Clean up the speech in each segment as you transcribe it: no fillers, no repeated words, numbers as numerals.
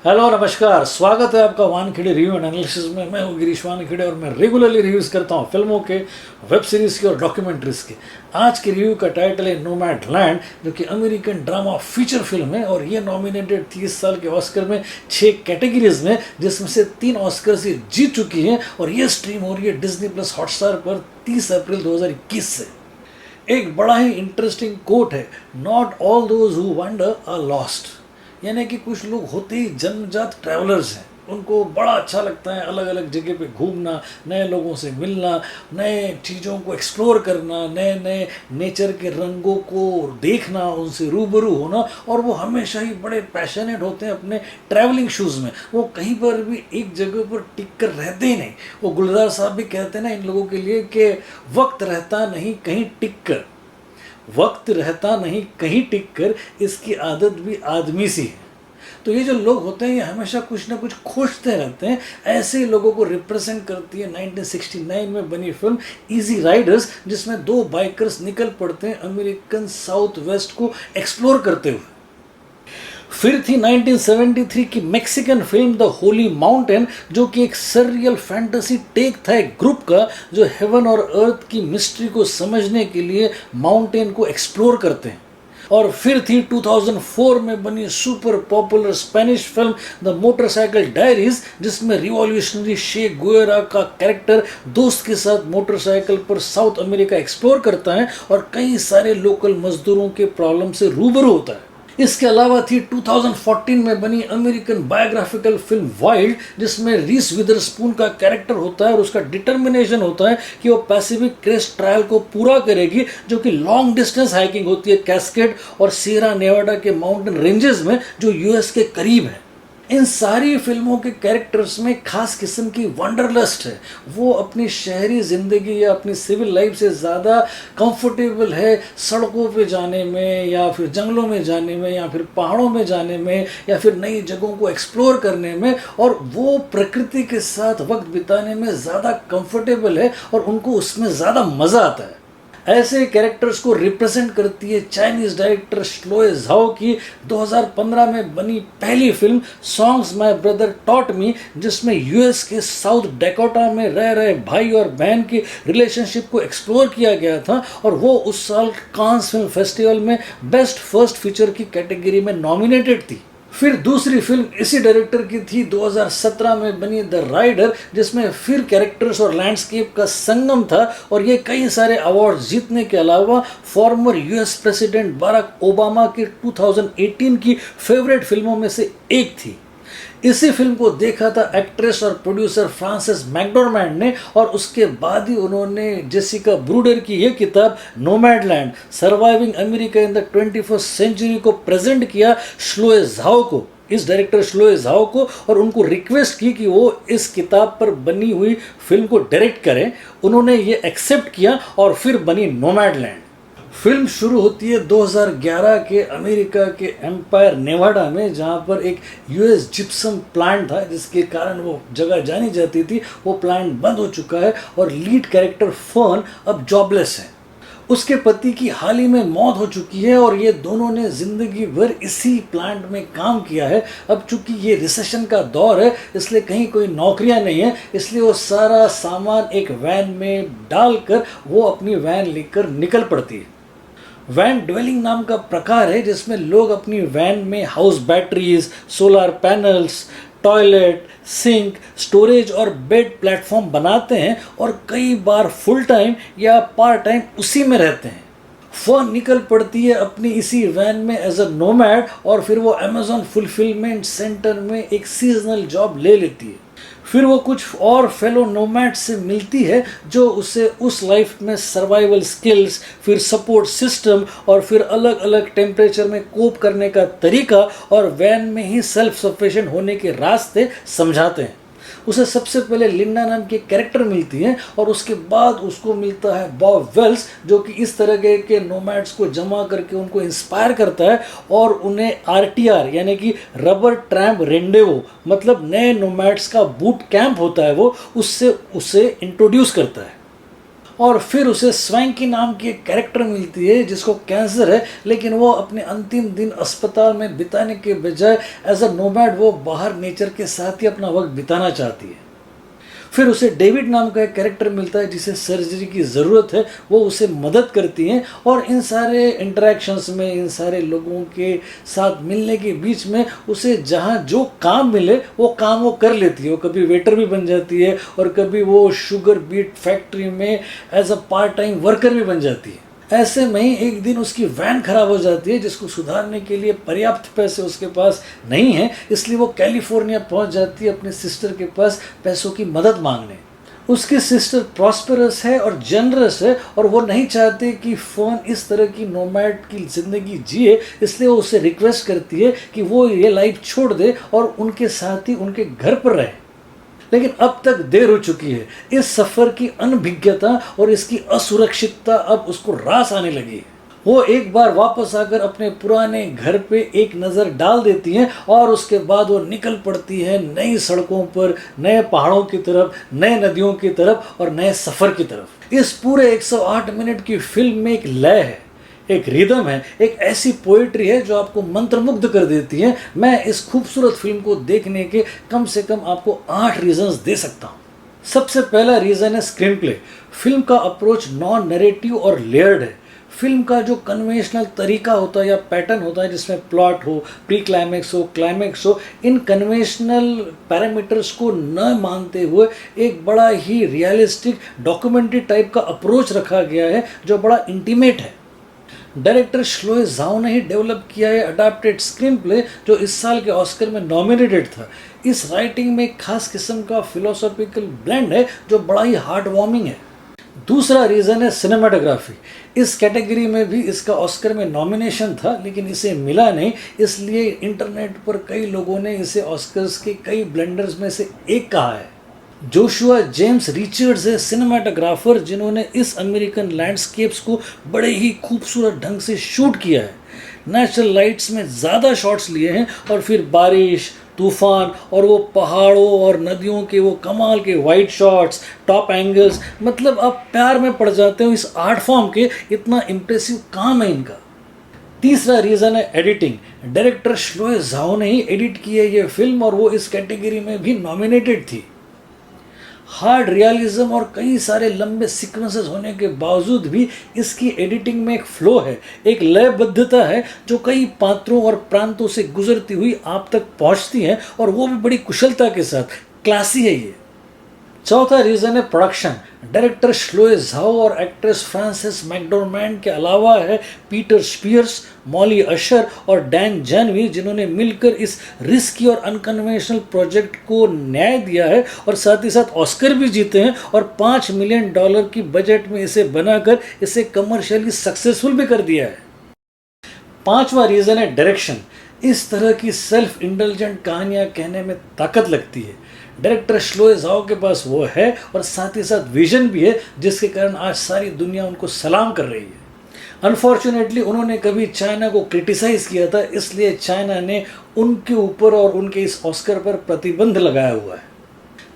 Hello नमस्कार, स्वागत है आपका वानखेड़े रिव्यू एंड एनालिसिस में। मैं हूं गिरीश वानखेड़े और मैं रेगुलरली रिव्यूज़ करता हूं फिल्मों के, वेब सीरीज़ के और डॉक्यूमेंट्रीज़ के। आज के रिव्यू का टाइटल है नोमैडलैंड, जो कि अमेरिकन ड्रामा फीचर फिल्म है और ये नॉमिनेटेड थी इस साल के ऑस्कर में 6 कैटेगरीज में, जिसमें से 3 ऑस्कर ये जीत चुकी हैं और ये स्ट्रीम हो रही है डिज्नी प्लस हॉटस्टार पर 30 अप्रैल 2021 से। एक बड़ा ही इंटरेस्टिंग कोट है, not all those who wander are lost. यानी कि कुछ लोग होते ही जन्मजात ट्रैवलर्स हैं, उनको बड़ा अच्छा लगता है अलग अलग जगह पे घूमना, नए लोगों से मिलना, नए चीज़ों को एक्सप्लोर करना, नए नए नेचर के रंगों को देखना, उनसे रूबरू होना। और वो हमेशा ही बड़े पैशनेट होते हैं अपने ट्रैवलिंग शूज़ में। वो कहीं पर भी एक जगह पर टिक कर रहते ही नहीं। वो गुलजार साहब भी कहते हैं ना इन लोगों के लिए कि वक्त रहता नहीं कहीं टिक कर, वक्त रहता नहीं कहीं टिक कर, इसकी आदत भी आदमी सी है। तो ये जो लोग होते हैं ये हमेशा कुछ ना कुछ खोजते रहते हैं। ऐसे लोगों को रिप्रेजेंट करती है 1969 में बनी फिल्म इजी राइडर्स, जिसमें 2 बाइकर्स निकल पड़ते हैं अमेरिकन साउथ वेस्ट को एक्सप्लोर करते हुए। फिर थी 1973 की Mexican film the Holi mountain, जो कि एक सररियल फैंटेसी टेक था एक ग्रुप का जो हेवन और अर्थ की मिस्ट्री को समझने के लिए माउंटेन को एक्सप्लोर करते हैं। और फिर थी 2004 में बनी super popular Spanish film the motorcycle diaries, जिसमें रिवॉल्यूशनरी शे गुएरा का कैरेक्टर दोस्त के साथ मोटरसाइकिल पर साउथ अमेरिका एक्सप्लोर करता है और कई सारे लोकल मजदूरों के प्रॉब्लम से रूबरू होता है। इसके अलावा थी 2014 में बनी अमेरिकन बायोग्राफिकल फिल्म वाइल्ड, जिसमें रीस विदरस्पून का कैरेक्टर होता है और उसका डिटर्मिनेशन होता है कि वो पैसिफिक क्रेस्ट ट्रायल को पूरा करेगी, जो कि लॉन्ग डिस्टेंस हाइकिंग होती है कैस्केड और सियरा नेवाडा के माउंटेन रेंजेस में, जो यूएस के करीब है। इन सारी फिल्मों के कैरेक्टर्स में खास किस्म की वंडरलस्ट है। वो अपनी शहरी ज़िंदगी या अपनी सिविल लाइफ से ज़्यादा कंफर्टेबल है सड़कों पे जाने में, या फिर जंगलों में जाने में, या फिर पहाड़ों में जाने में, या फिर नई जगहों को एक्सप्लोर करने में। और वो प्रकृति के साथ वक्त बिताने में ज़्यादा कंफर्टेबल है और उनको उसमें ज़्यादा मज़ा आता है। ऐसे कैरेक्टर्स को रिप्रेजेंट करती है चाइनीज़ डायरेक्टर श्लोए झाओ की 2015 में बनी पहली film songs my brother taught me, जिसमें यूएस के साउथ डेकोटा में रह रहे भाई और बहन की रिलेशनशिप को एक्सप्लोर किया गया था। और वो उस साल कांस फिल्म फेस्टिवल में बेस्ट फर्स्ट फीचर की कैटेगरी में नॉमिनेटेड थी। फिर दूसरी फिल्म इसी डायरेक्टर की थी 2017 में बनी द राइडर, जिसमें फिर कैरेक्टर्स और लैंडस्केप का संगम था। और ये कई सारे अवार्ड जीतने के अलावा former US president Barack Obama की 2018 की फेवरेट फिल्मों में से एक थी। इसी फिल्म को देखा था एक्ट्रेस और प्रोड्यूसर फ्रांसिस मैकडॉर्मैंड ने, और उसके बाद ही उन्होंने जेसिका ब्रूडर की ये किताब Nomadland surviving America in the 21st century को प्रेजेंट किया श्लोए झाओ को, इस डायरेक्टर श्लोए झाओ को, और उनको रिक्वेस्ट की कि वो इस किताब पर बनी हुई फिल्म को डायरेक्ट करें। उन्होंने ये एक्सेप्ट किया और फिर बनी नोमैडलैंड। फिल्म शुरू होती है 2011 के अमेरिका के एम्पायर नेवाडा में, जहाँ पर एक यूएस जिप्सम प्लांट था जिसके कारण वो जगह जानी जाती थी। वो प्लांट बंद हो चुका है और लीड कैरेक्टर फर्न अब जॉबलेस है। उसके पति की हाल ही में मौत हो चुकी है और ये दोनों ने जिंदगी भर इसी प्लांट में काम किया है। अब चूंकि ये रिसेशन का दौर है, इसलिए कहीं कोई नौकरियां नहीं है, इसलिए वो सारा सामान एक वैन में डालकर वो अपनी वैन लेकर निकल पड़ती है। वैन ड्वेलिंग नाम का प्रकार है जिसमें लोग अपनी वैन में house batteries, solar panels, toilet, sink, storage और बेड प्लेटफॉर्म बनाते हैं और कई बार फुल टाइम या पार्ट टाइम उसी में रहते हैं। फर्न निकल पड़ती है अपनी इसी वैन में एज अ नोमैड, और फिर वो अमेजॉन फुलफिलमेंट सेंटर में एक सीजनल जॉब ले लेती है। फिर वो कुछ और फेलो नोमैड से मिलती है जो उसे उस लाइफ में सर्वाइवल स्किल्स, फिर सपोर्ट सिस्टम, और फिर अलग अलग टेम्परेचर में कोप करने का तरीका और वैन में ही सेल्फ सफिशिएंट होने के रास्ते समझाते हैं। उसे सबसे पहले लिंडा नाम की कैरेक्टर मिलती है और उसके बाद उसको मिलता है बॉब वेल्स, जो कि इस तरह के नोमैड्स को जमा करके उनको इंस्पायर करता है और उन्हें आरटीआर यानी कि रबर ट्रैम्प रेंडेवो, मतलब नए नोमैड्स का बूट कैंप होता है वो, उससे उसे इंट्रोड्यूस करता है। और फिर उसे स्वैंकी नाम की एक कैरेक्टर मिलती है जिसको कैंसर है, लेकिन वो अपने अंतिम दिन अस्पताल में बिताने के बजाय एज अ नोमैड वो बाहर नेचर के साथ ही अपना वक्त बिताना चाहती है। फिर उसे डेविड नाम का एक कैरेक्टर मिलता है जिसे सर्जरी की ज़रूरत है, वो उसे मदद करती हैं और इन सारे इंटरेक्शंस में, इन सारे लोगों के साथ मिलने के बीच में उसे जहाँ जो काम मिले वो काम वो कर लेती है। वो कभी वेटर भी बन जाती है और कभी वो शुगर बीट फैक्ट्री में as a part time worker भी बन जाती है। ऐसे में ही एक दिन उसकी वैन खराब हो जाती है जिसको सुधारने के लिए पर्याप्त पैसे उसके पास नहीं है, इसलिए वो कैलिफोर्निया पहुंच जाती है अपने सिस्टर के पास पैसों की मदद मांगने। उसकी सिस्टर प्रॉस्पेरस है और जनरस है और वो नहीं चाहते कि फ़ोन इस तरह की नोमैड की ज़िंदगी जिए, इसलिए वो उससे रिक्वेस्ट करती है कि वो ये लाइफ छोड़ दे और उनके साथ ही उनके घर पर रहे। लेकिन अब तक देर हो चुकी है। इस सफ़र की अनभिज्ञता और इसकी असुरक्षितता अब उसको रास आने लगी है। वो एक बार वापस आकर अपने पुराने घर पे एक नज़र डाल देती हैं और उसके बाद वो निकल पड़ती है नई सड़कों पर, नए पहाड़ों की तरफ, नए नदियों की तरफ और नए सफ़र की तरफ। इस पूरे 108 मिनट की फिल्म में एक लय है, एक रिदम है, एक ऐसी पोइट्री है जो आपको मंत्रमुग्ध कर देती है। मैं इस खूबसूरत फिल्म को देखने के कम से कम आपको 8 रीजंस दे सकता हूँ। सबसे पहला रीज़न है स्क्रीन प्ले। फिल्म का अप्रोच नॉन नरेटिव और लेयर्ड है। फिल्म का जो कन्वेंशनल तरीका होता है या पैटर्न होता है जिसमें प्लॉट हो, प्री क्लाइमैक्स हो, क्लाइमैक्स हो, इन कन्वेंशनल पैरामीटर्स को न मानते हुए एक बड़ा ही रियलिस्टिक डॉक्यूमेंट्री टाइप का अप्रोच रखा गया है जो बड़ा इंटीमेट है। डायरेक्टर श्लोए झाओ ने ही डेवलप किया है अडाप्टेड स्क्रीन प्ले जो इस साल के ऑस्कर में नॉमिनेटेड था। इस राइटिंग में एक खास किस्म का फिलोसॉफिकल ब्लेंड है जो बड़ा ही हार्ट वार्मिंग है। दूसरा रीज़न है सिनेमाटोग्राफी। इस कैटेगरी में भी इसका ऑस्कर में नॉमिनेशन था लेकिन इसे मिला नहीं, इसलिए इंटरनेट पर कई लोगों ने इसे ऑस्कर्स के कई ब्लेंडर्स में से एक कहा है। जोशुआ जेम्स रिचर्ड्स है सिनेमाटोग्राफर जिन्होंने इस अमेरिकन लैंडस्केप्स को बड़े ही खूबसूरत ढंग से शूट किया है। नेचुरल लाइट्स में ज़्यादा शॉट्स लिए हैं और फिर बारिश, तूफान और वो पहाड़ों और नदियों के वो कमाल के वाइड शॉट्स, टॉप एंगल्स, मतलब आप प्यार में पड़ जाते हो इस आर्ट फॉर्म के, इतना इम्प्रेसिव काम है इनका। तीसरा रीज़न है एडिटिंग। डायरेक्टर श्लोए झाओ ने ही एडिट की है ये फिल्म और वो इस कैटेगरी में भी नॉमिनेटेड थी। हार्ड रियलिज्म और कई सारे लंबे सीक्वेंसेस होने के बावजूद भी इसकी एडिटिंग में एक फ्लो है, एक लयबद्धता है जो कई पात्रों और प्रांतों से गुजरती हुई आप तक पहुंचती है और वो भी बड़ी कुशलता के साथ। क्लासी है ये। चौथा रीज़न है प्रोडक्शन। डायरेक्टर श्लोए झाओ और एक्ट्रेस फ्रांसिस मैकडोरमैंड के अलावा है पीटर स्पियर्स, मॉली अशर और डैन जानवी जिन्होंने मिलकर इस रिस्की और अनकन्वेंशनल प्रोजेक्ट को न्याय दिया है और साथ ही साथ ऑस्कर भी जीते हैं और $5 मिलियन की बजट में इसे बनाकर इसे कमर्शियली सक्सेसफुल भी कर दिया है। पांचवा रीज़न है डायरेक्शन। इस तरह की सेल्फ इंडल्जेंट कहानियाँ कहने में ताकत लगती है। डायरेक्टर श्लोए झाओ के पास वो है और साथ ही साथ विजन भी है जिसके कारण आज सारी दुनिया उनको सलाम कर रही है। अनफॉर्चुनेटली उन्होंने कभी चाइना को क्रिटिसाइज़ किया था, इसलिए चाइना ने उनके ऊपर और उनके इस ऑस्कर पर प्रतिबंध लगाया हुआ है।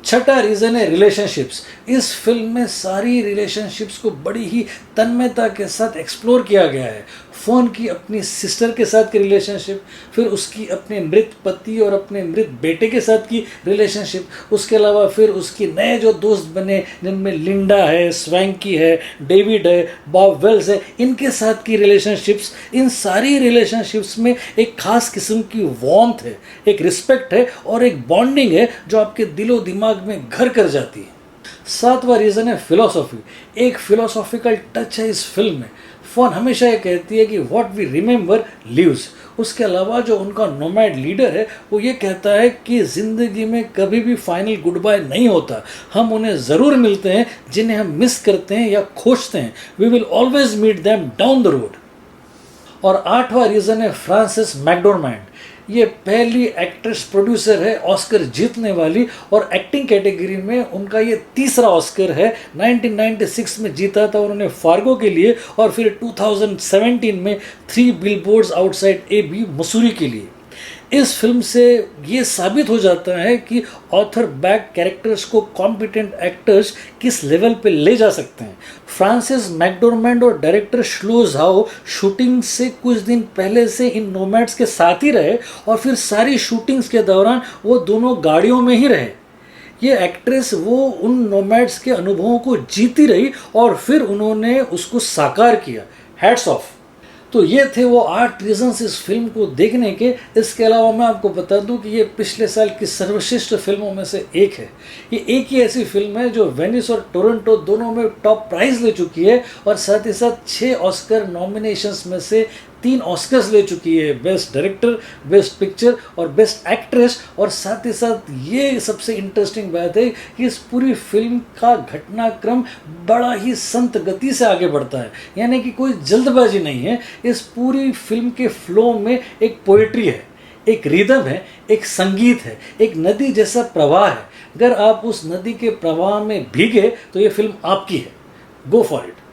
छठा रीज़न है रिलेशनशिप्स। इस फिल्म में सारी रिलेशनशिप्स को बड़ी ही तन्मयता के साथ एक्सप्लोर किया गया है। फ़ोन की अपनी सिस्टर के साथ की रिलेशनशिप, फिर उसकी अपने मृत पति और अपने मृत बेटे के साथ की रिलेशनशिप, उसके अलावा फिर उसके नए जो दोस्त बने जिनमें लिंडा है, स्वैंकी है, डेविड है, बॉब वेल्स है, इनके साथ की रिलेशनशिप्स। इन सारी रिलेशनशिप्स में एक ख़ास किस्म की वार्मथ है, एक रिस्पेक्ट है और एक बॉन्डिंग है जो आपके दिलो दिमाग में घर कर जाती है। सातवां रीज़न है फिलॉसफी। एक फिलोसॉफिकल टच है इस फिल्म में। फ़ोन हमेशा ये कहती है कि व्हाट वी रिमेंबर लिव्स। उसके अलावा जो उनका नोमैड लीडर है वो ये कहता है कि ज़िंदगी में कभी भी फाइनल गुड बाय नहीं होता, हम उन्हें ज़रूर मिलते हैं जिन्हें हम मिस करते हैं या खोजते हैं। We will always meet them down the road. और आठवां रीज़न है फ्रांसिस मैकडोरमैंड। ये पहली एक्ट्रेस प्रोड्यूसर है ऑस्कर जीतने वाली और एक्टिंग कैटेगरी में उनका ये तीसरा ऑस्कर है। 1996 में जीता था उन्होंने फार्गो के लिए और फिर 2017 में 3 बिलबोर्ड्स आउटसाइड एबी मसूरी के लिए। इस फिल्म से ये साबित हो जाता है कि ऑथर बैक कैरेक्टर्स को कॉम्पिटेंट एक्टर्स किस लेवल पे ले जा सकते हैं। फ्रांसिस मैकडोरमेंड और डायरेक्टर श्लो झाओ शूटिंग से कुछ दिन पहले से इन नोमैड्स के साथ ही रहे और फिर सारी शूटिंग्स के दौरान वो दोनों गाड़ियों में ही रहे। ये एक्ट्रेस वो उन नोमैड्स के अनुभवों को जीती रही और फिर उन्होंने उसको साकार किया। Hats off. तो ये थे वो 8 रीजंस इस फिल्म को देखने के। इसके अलावा मैं आपको बता दूं कि ये पिछले साल की सर्वश्रेष्ठ फिल्मों में से एक है। ये एक ही ऐसी फिल्म है जो वेनिस और टोरंटो दोनों में टॉप प्राइज ले चुकी है और साथ ही साथ 6 ऑस्कर नॉमिनेशंस में से 3 ऑस्कर्स ले चुकी है, बेस्ट डायरेक्टर, बेस्ट पिक्चर और बेस्ट एक्ट्रेस। और साथ ही साथ ये सबसे इंटरेस्टिंग बात है कि इस पूरी फिल्म का घटनाक्रम बड़ा ही संत गति से आगे बढ़ता है, यानी कि कोई जल्दबाजी नहीं है। इस पूरी फिल्म के फ्लो में एक पोएट्री है, एक रिदम है, एक संगीत है, एक नदी जैसा प्रवाह है। अगर आप उस नदी के प्रवाह में भीगे तो ये फिल्म आपकी है। Go for it.